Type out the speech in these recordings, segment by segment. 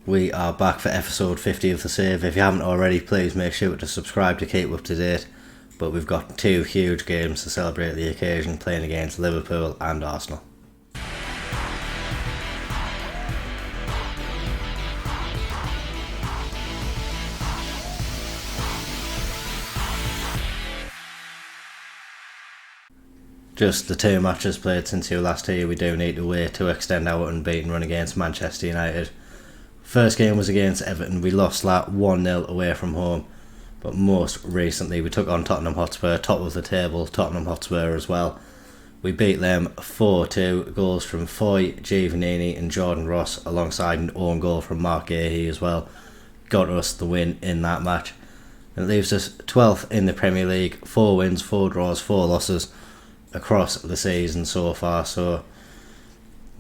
We are back for episode 50 of The Save. If you haven't already, please make sure to subscribe to keep up to date. But we've got two huge games to celebrate the occasion, playing against Liverpool and Arsenal. Just the two matches played since you were last here, we do need to wait to extend our unbeaten run against Manchester United. First game was against Everton. We lost that 1-0 away from home. But most recently we took on Tottenham Hotspur, top of the table, Tottenham Hotspur as well. We beat them 4-2, goals from Foy, Giovannini and Jordan Ross, alongside an own goal from Mark Gahey as well. Got us the win in that match. And it leaves us 12th in the Premier League, 4 wins, 4 draws, 4 losses across the season so far. So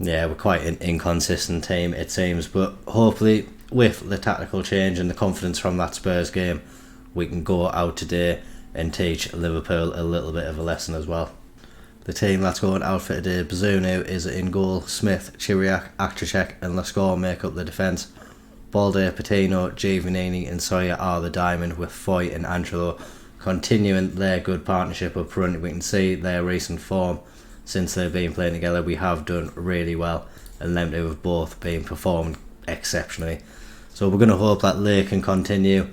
yeah, we're quite an inconsistent team it seems, but hopefully with the tactical change and the confidence from that Spurs game, we can go out today and teach Liverpool a little bit of a lesson as well. The team that's going out for today: Bazunu is in goal, Smith, Chiriac, Aktricek and Lascaux make up the defence. Balde, Patino, Giovannini and Sawyer are the diamond, with Foy and Angelo continuing their good partnership up front. We can see their recent form since they've been playing together. We have done really well, and them two have both been performing exceptionally. So we're going to hope that they can continue.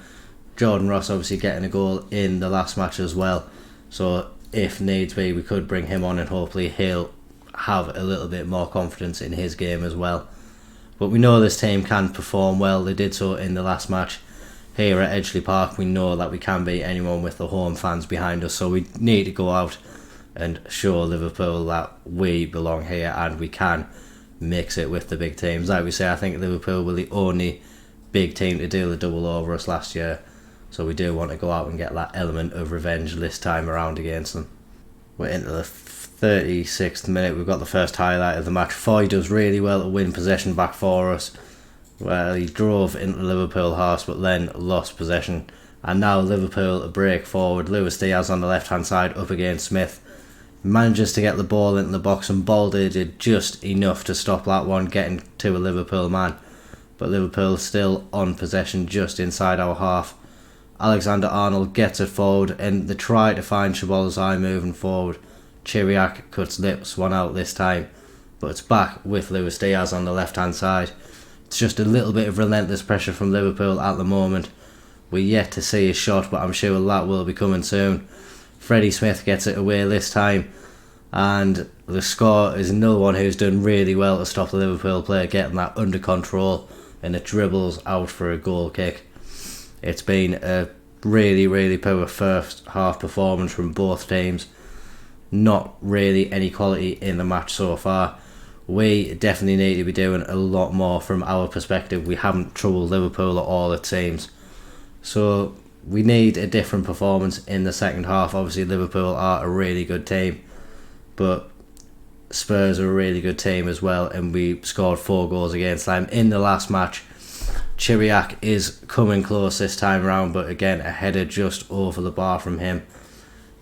Jordan Ross obviously getting a goal in the last match as well, so if needs be we could bring him on and hopefully he'll have a little bit more confidence in his game as well. But we know this team can perform well. They did so in the last match here at Edgeley Park. We know that we can beat anyone with the home fans behind us, so we need to go out and show Liverpool that we belong here and we can mix it with the big teams. Like we say, I think Liverpool were the only big team to do the double over us last year, so we do want to go out and get that element of revenge this time around against them. We're into the 36th minute. We've got the first highlight of the match. Foy does really well to win possession back for us. Well, he drove into Liverpool half but then lost possession, and now Liverpool a break forward. Luis Diaz on the left hand side up against Smith, manages to get the ball into the box, and Balde did just enough to stop that one getting to a Liverpool man, but Liverpool still on possession just inside our half. Alexander-Arnold gets it forward and they try to find Szoboszlai moving forward. Chiriac cuts lips one out this time, but it's back with Luis Diaz on the left hand side. It's just a little bit of relentless pressure from Liverpool at the moment. We're yet to see a shot, but I'm sure that will be coming soon. Freddie Smith gets it away this time, and the score is another one who's done really well to stop the Liverpool player getting that under control, and it dribbles out for a goal kick. It's been a really poor first half performance from both teams. Not really any quality in the match so far. We definitely need to be doing a lot more from our perspective. We haven't troubled Liverpool at all, it seems. So we need a different performance in the second half. Obviously Liverpool are a really good team, but Spurs are a really good team as well, and we scored 4 goals against them in the last match. Chiriac is coming close this time around, but again a header just over the bar from him.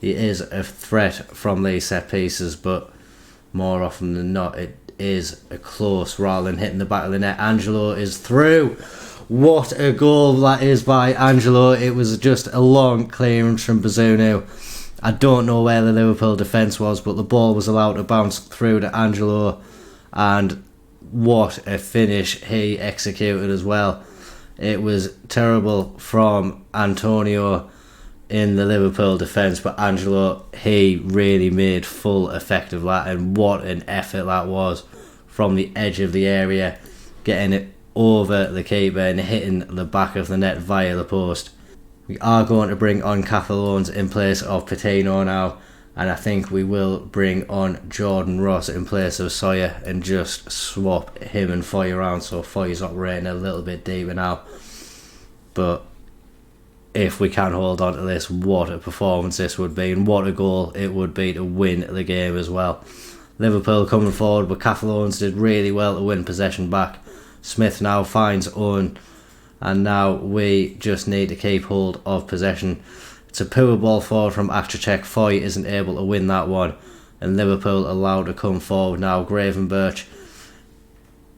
He is a threat from these set pieces, but more often than not it is a close rather than hitting the back of the net. Angelo is through. What a goal that is by Angelo. It was just a long clearance from Bazunu. I don't know where the Liverpool defence was, but the ball was allowed to bounce through to Angelo, and what a finish he executed as well. It was terrible from Antonio in the Liverpool defence, but Angelo, he really made full effect of that, and what an effort that was from the edge of the area, getting it over the keeper and hitting the back of the net via the post. We are going to bring on Catalones in place of Patino now, and I think we will bring on Jordan Ross in place of Sawyer and just swap him and Foy around, so Foy's operating a little bit deeper now. But if we can hold on to this, what a performance this would be, and what a goal it would be to win the game as well. Liverpool coming forward, but Catalones did really well to win possession back. Smith now finds Owen, and now we just need to keep hold of possession. It's a poor ball forward from Aktricek. Foy isn't able to win that one, and Liverpool allowed to come forward now. Gravenberch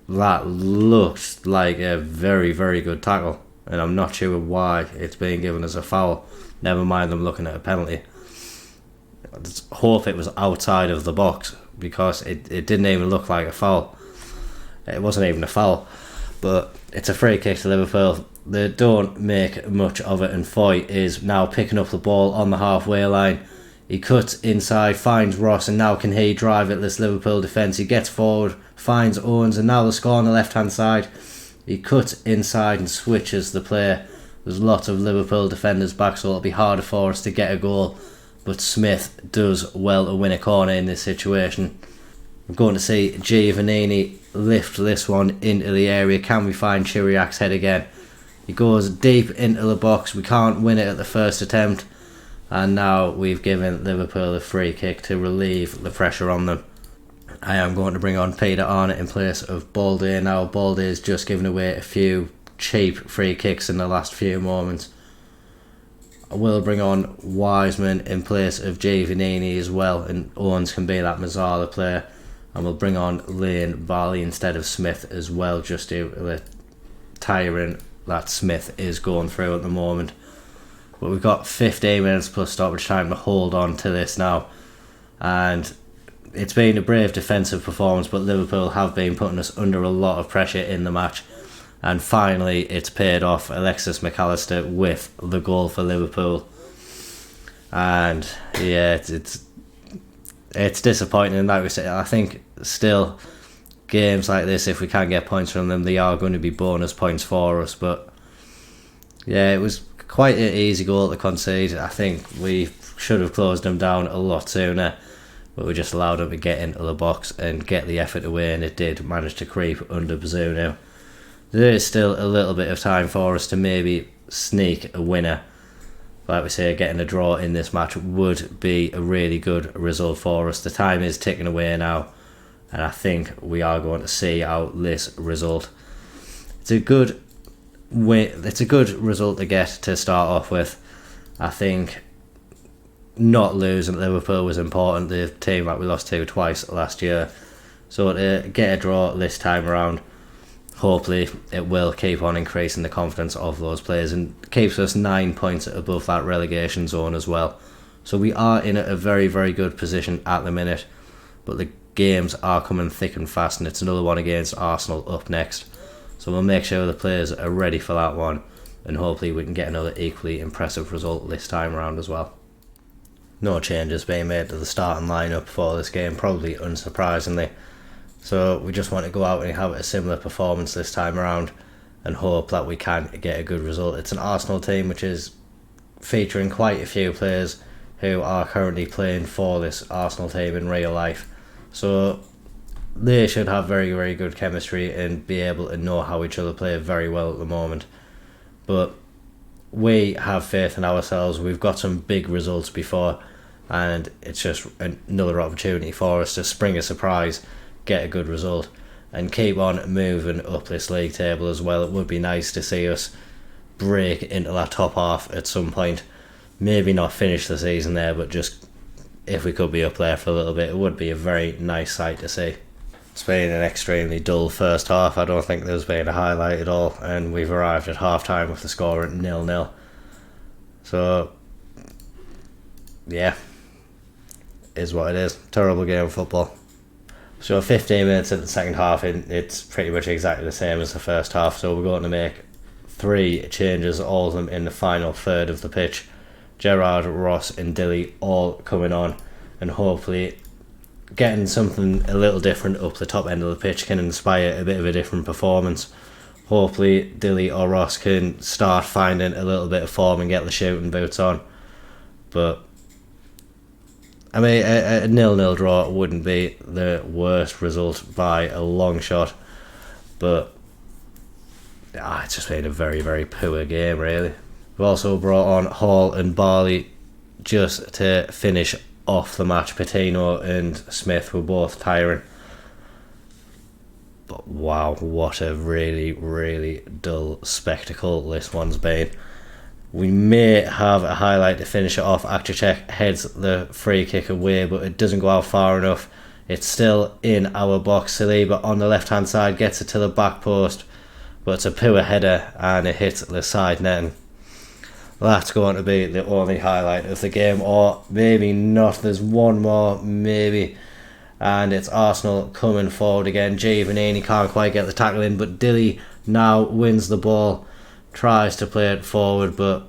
that looked like a very, very good tackle, and I'm not sure why it's being given as a foul. Never mind them looking at a penalty. I just hope it was outside of the box, because it didn't even look like a foul. It wasn't even a foul, but it's a free kick to Liverpool. They don't make much of it, and Foy is now picking up the ball on the halfway line. He cuts inside, finds Ross, and now can he drive at this Liverpool defence? He gets forward, finds Owens, and now the score on the left hand side. He cuts inside and switches the play. There's lots of Liverpool defenders back, so it'll be harder for us to get a goal, but Smith does well to win a corner in this situation. I'm going to see Giovannini lift this one into the area. Can we find Chiriak's head again? He goes deep into the box. We can't win it at the first attempt, and now we've given Liverpool a free kick to relieve the pressure on them. I am going to bring on Peter Arnott in place of Balde now. Balde has just given away a few cheap free kicks in the last few moments. I will bring on Wiseman in place of Giovannini as well, and Owens can be that Mazzala player. And we'll bring on Lane Barley instead of Smith as well, just due to the tiring that Smith is going through at the moment. But we've got 15 minutes plus stoppage time to hold on to this now, and it's been a brave defensive performance, but Liverpool have been putting us under a lot of pressure in the match, and finally it's paid off. Alexis McAllister with the goal for Liverpool, and yeah, it's disappointing. Like we said, I think still games like this, if we can't get points from them, they are going to be bonus points for us. But yeah, it was quite an easy goal to concede. I think we should have closed them down a lot sooner, but we just allowed them to get into the box and get the effort away, and it did manage to creep under Bazunu. There is still a little bit of time for us to maybe sneak a winner. Like we say, getting a draw in this match would be a really good result for us. The time is ticking away now, and I think we are going to see out this result. It's a good result to get to start off with. I think not losing at Liverpool was important. The team that we lost to twice last year, so to get a draw this time around, hopefully it will keep on increasing the confidence of those players and keeps us 9 points above that relegation zone as well. So we are in a very, very good position at the minute, but the games are coming thick and fast, and it's another one against Arsenal up next. So we'll make sure the players are ready for that one, and hopefully we can get another equally impressive result this time around as well. No changes being made to the starting lineup for this game, probably unsurprisingly. So we just want to go out and have a similar performance this time around and hope that we can get a good result. It's an Arsenal team which is featuring quite a few players who are currently playing for this Arsenal team in real life. So they should have very, very good chemistry and be able to know how each other play very well at the moment. But we have faith in ourselves. We've got some big results before, and it's just another opportunity for us to spring a surprise, get a good result, and keep on moving up this league table as well. It would be nice to see us break into that top half at some point. Maybe not finish the season there, but just if we could be up there for a little bit, it would be a very nice sight to see. It's been an extremely dull first half. I don't think there's been a highlight at all, and we've arrived at half time with the score at 0-0. So yeah, is what it is. Terrible game of football. So 15 minutes in the second half, it's pretty much exactly the same as the first half. So we're going to make 3 changes, all of them in the final third of the pitch. Gerrard, Ross and Dilly all coming on, and hopefully getting something a little different up the top end of the pitch can inspire a bit of a different performance. Hopefully Dilly or Ross can start finding a little bit of form and get the shooting boots on. But I mean, a 0-0 draw wouldn't be the worst result by a long shot, but it's just been a very, very poor game, really. We've also brought on Hall and Barley just to finish off the match. Patino and Smith were both tiring. But wow, what a really, really dull spectacle this one's been. We may have a highlight to finish it off. Akacek heads the free kick away, but it doesn't go out far enough. It's still in our box. Saliba on the left hand side gets it to the back post, but it's a poor header and it hits the side netting. That's going to be the only highlight of the game, or maybe not. There's one more, maybe, and it's Arsenal coming forward again. Giovanni can't quite get the tackle in, but Dilly now wins the ball, tries to play it forward, but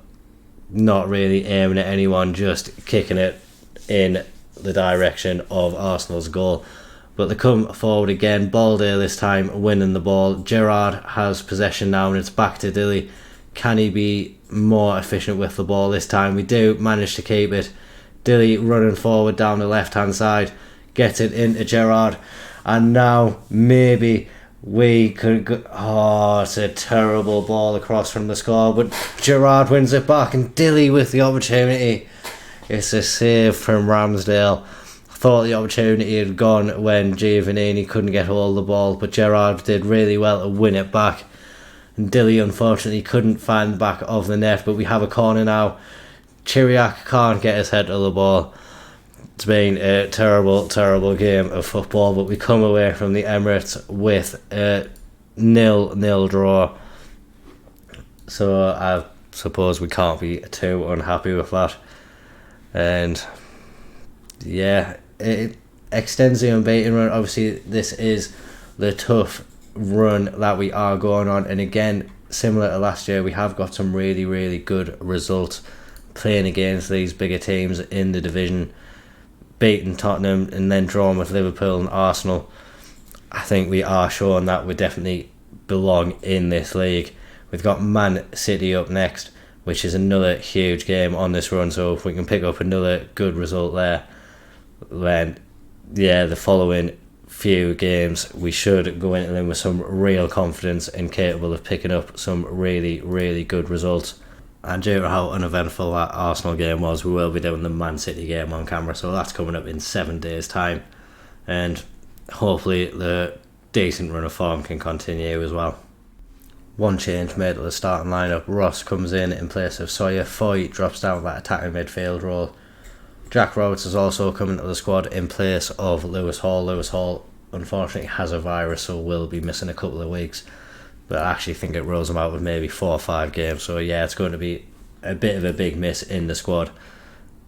not really aiming at anyone, just kicking it in the direction of Arsenal's goal. But they come forward again. Balde this time winning the ball. Gerrard has possession now and it's back to Dilly. Can he be more efficient with the ball this time? We do manage to keep it. Dilly running forward down the left hand side, gets it into Gerrard, and now maybe we could go. Oh, it's a terrible ball across from the score, but Gerrard wins it back and Dilly with the opportunity. It's a save from Ramsdale. Thought the opportunity had gone when Giovanni couldn't get hold of the ball, but Gerrard did really well to win it back. And Dilly unfortunately couldn't find the back of the net, but we have a corner now. Chiriac can't get his head to the ball. It's been a terrible, terrible game of football, but we come away from the Emirates with a 0-0 draw. So I suppose we can't be too unhappy with that. And yeah, it extends the unbeaten run. Obviously, this is the tough run that we are going on, and again, similar to last year, we have got some really, really good results playing against these bigger teams in the division, beating Tottenham and then drawing with Liverpool and Arsenal. I think we are showing that we definitely belong in this league. We've got Man City up next, which is another huge game on this run, so if we can pick up another good result there, then yeah, the following few games we should go into them with some real confidence and capable of picking up some really, really good results. And due to how uneventful that Arsenal game was, we will be doing the Man City game on camera, so that's coming up in 7 days time, and hopefully the decent run of form can continue as well. One change made to the starting lineup. Ross comes in place of Sawyer. Foy drops down that attacking midfield role. Jack Roberts is also coming to the squad in place of Lewis Hall. Lewis Hall unfortunately has a virus, so will be missing a couple of weeks, but I actually think it rolls him out with maybe 4 or 5 games, so yeah, it's going to be a bit of a big miss in the squad,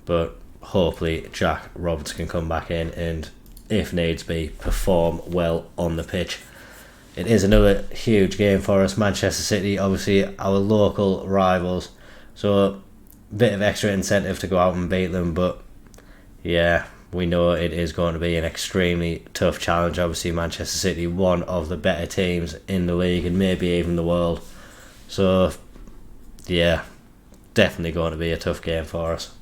but hopefully Jack Roberts can come back in and, if needs be, perform well on the pitch. It is another huge game for us. Manchester City, obviously our local rivals, so a bit of extra incentive to go out and beat them, but yeah, we know it is going to be an extremely tough challenge. Obviously Manchester City, one of the better teams in the league and maybe even the world, so yeah, definitely going to be a tough game for us.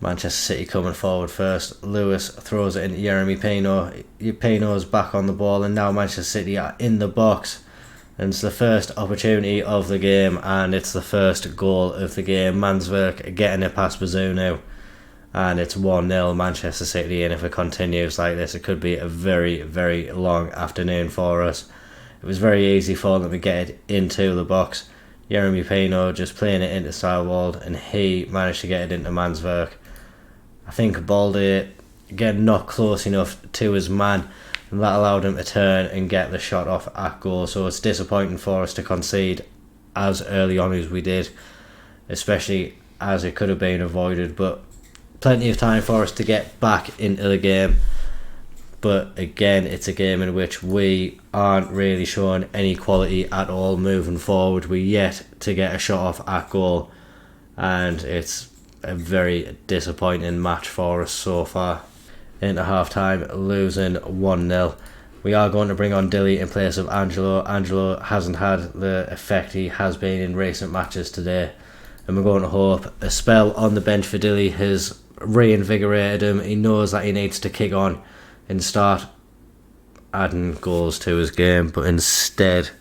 Manchester City coming forward first. Lewis throws it into Yeremy Pino. Pino's back on the ball, and now Manchester City are in the box, and it's the first opportunity of the game and it's the first goal of the game. Manswerk getting it past Bazoo now, and it's 1-0 Manchester City, and if it continues like this, it could be a very, very long afternoon for us. It was very easy for them to get it into the box. Yeremy Pino just playing it into Stylewald, and he managed to get it into Manswerk. I think Balde, again, not close enough to his man, and that allowed him to turn and get the shot off at goal. So it's disappointing for us to concede as early on as we did, especially as it could have been avoided, but plenty of time for us to get back into the game. But again, it's a game in which we aren't really showing any quality at all moving forward. We're yet to get a shot off at goal, and it's a very disappointing match for us so far. Into half time, losing 1-0. We are going to bring on Dilly in place of Angelo. Angelo hasn't had the effect he has been in recent matches today, and we're going to hope a spell on the bench for Dilly has reinvigorated him. He knows that he needs to kick on and start adding goals to his game, but instead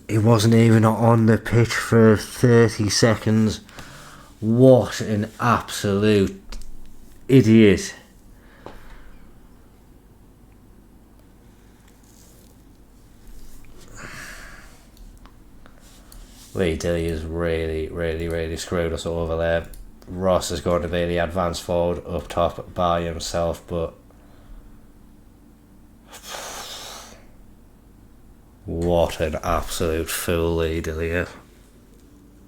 he wasn't even on the pitch for 30 seconds. What an absolute idiot. Lee Dilly has really, really, really screwed us over there. Ross is going to be the advanced forward up top by himself, but what an absolute fool Lee Dillier.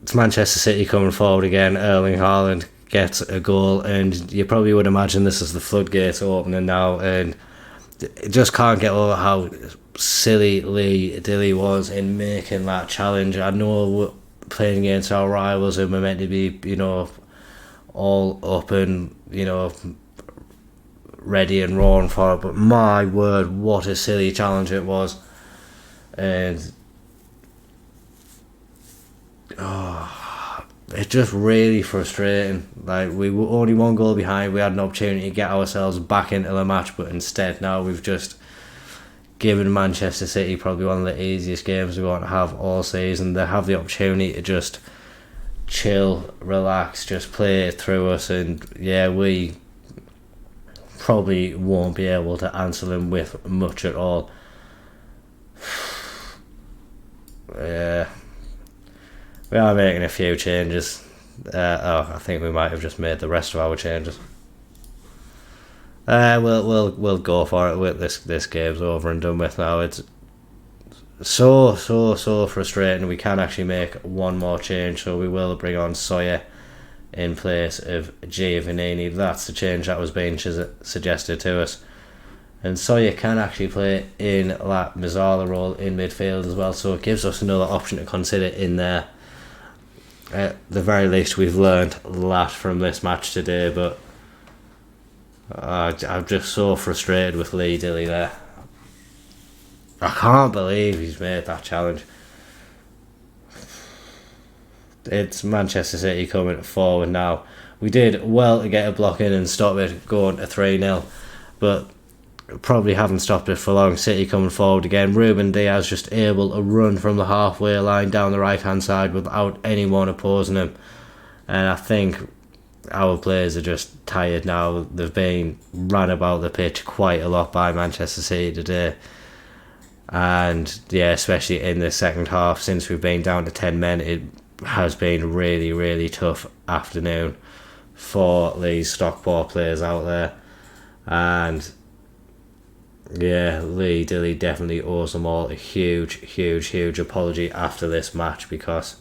It's Manchester City coming forward again. Erling Haaland gets a goal, and you probably would imagine this is the floodgates opening now, and just can't get over how silly Lee Dilly was in making that challenge. I know we're playing against our rivals and we're meant to be, all up and, ready and roaring for it, but my word, what a silly challenge it was. And it's just really frustrating. Like, we were only one goal behind. We had an opportunity to get ourselves back into the match, but instead now we've just given Manchester City probably one of the easiest games we want to have all season. They have the opportunity to just chill, relax, just play it through us, and we probably won't be able to answer them with much at all. Yeah, we are making a few changes. I think we might have just made the rest of our changes. We'll go for it. With this game's over and done with now. It's so frustrating. We can actually make one more change, so we will bring on Sawyer in place of Giovannini. That's the change that was being suggested to us. And Sawyer can actually play in that Mazzala role in midfield as well, so it gives us another option to consider in there. At the very least, we've learned a lot from this match today, but I'm just so frustrated with Lee Dilly there. I can't believe he's made that challenge. It's Manchester City coming forward now. We did well to get a block in and stop it going to 3-0, but probably haven't stopped it for long. City coming forward again. Ruben Diaz just able to run from the halfway line down the right hand side without anyone opposing him, and I think our players are just tired now. They've been ran about the pitch quite a lot by Manchester City today, and especially in the second half, since we've been down to 10 men, it has been a really tough afternoon for these Stockport players out there. And Lee Dilly definitely owes them all a huge apology after this match, because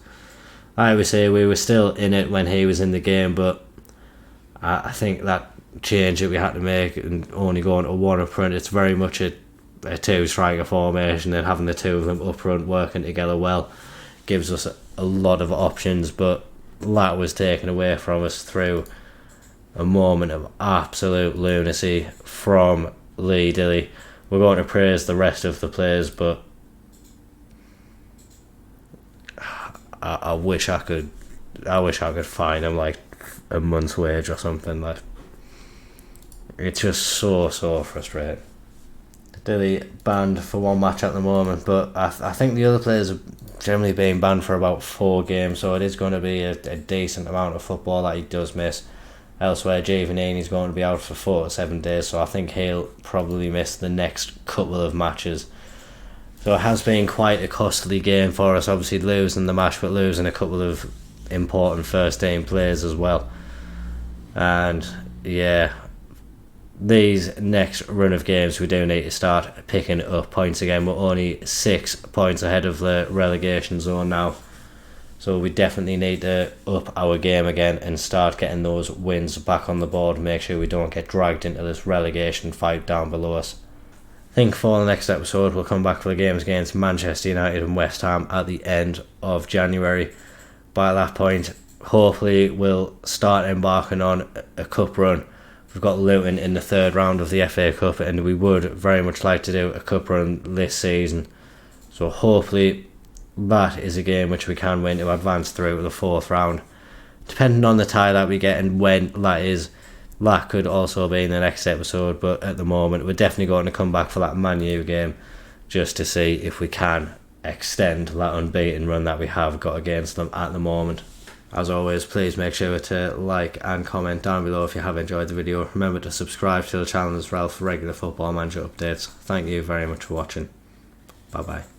I would say we were still in it when he was in the game, but I think that change that we had to make and only going to one up front, it's very much a two-striker formation, and having the two of them up front working together well gives us a lot of options, but that was taken away from us through a moment of absolute lunacy from Lee Dilly. We're going to praise the rest of the players, but I wish I could fine him like a month's wage or something. Like, it's just so frustrating. Dilly banned for one match at the moment, but I think the other players have generally been banned for about 4 games, so it is going to be a decent amount of football that he does miss. Elsewhere, Giovannini's going to be out for 4 to 7 days, so I think he'll probably miss the next couple of matches. So it has been quite a costly game for us, obviously losing the match, but losing a couple of important first team players as well. And these next run of games, we do need to start picking up points again. We're only 6 points ahead of the relegation zone now, so we definitely need to up our game again and start getting those wins back on the board, make sure we don't get dragged into this relegation fight down below us. I think for the next episode we'll come back for the games against Manchester United and West Ham at the end of January. By that point, hopefully we'll start embarking on a cup run. We've got Luton in the 3rd round of the FA Cup, and we would very much like to do a cup run this season. So hopefully that is a game which we can win to advance through to the 4th round. Depending on the tie that we get and when that is, that could also be in the next episode, but at the moment we're definitely going to come back for that Man U game just to see if we can extend that unbeaten run that we have got against them at the moment. As always, please make sure to like and comment down below if you have enjoyed the video. Remember to subscribe to the channel as well for regular Football Manager updates. Thank you very much for watching. Bye bye.